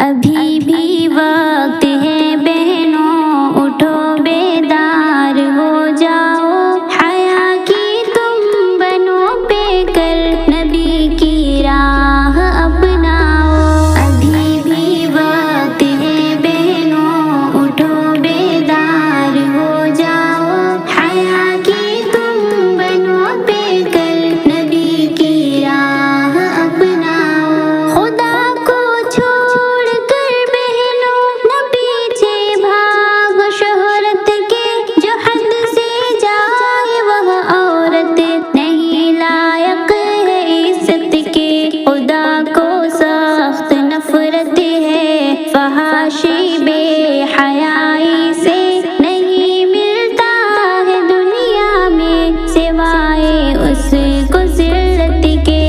ابھی بھی وقت ہے بہنوں، اٹھو بیدار ہو جاؤ، حیا کی تم بنو پہ کر نبی کی راہ اپناؤ۔ ابھی بھی وقت ہے بہنوں، اٹھو بیدار ہو جاؤ، حیا کی تم بنو پہ کر نبی کی راہ اپناؤ۔ خدا کو چھوڑ کر بہنوں نہ پیچھے بھاگو شہرت کے، جو حد سے جائے وہ عورت نہیں لائق ہے عزت کے۔ خدا کو سخت نفرت ہے فحاشی بے حیائی سے، نہیں ملتا ہے دنیا میں سوائے اس کو ذلت کے۔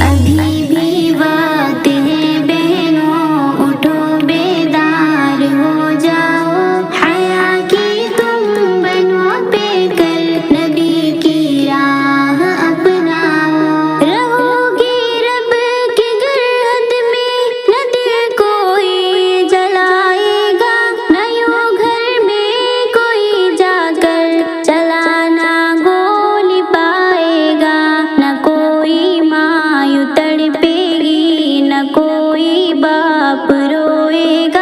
ابھی بھی وقت ہے بہنوں، اٹھو بیدار ہو جاؤ، حیا کی تم بنو پہ کر نبی کی راہ اپناؤ۔ رہو گے رب کی گرہد میں، نہ دل کوئی جلائے گا، نہ یوں گھر میں کوئی جا کر چلانا گولی پائے گا، نہ کوئی ماں یوں تڑپے گی، نہ کوئی باپ روئے گا۔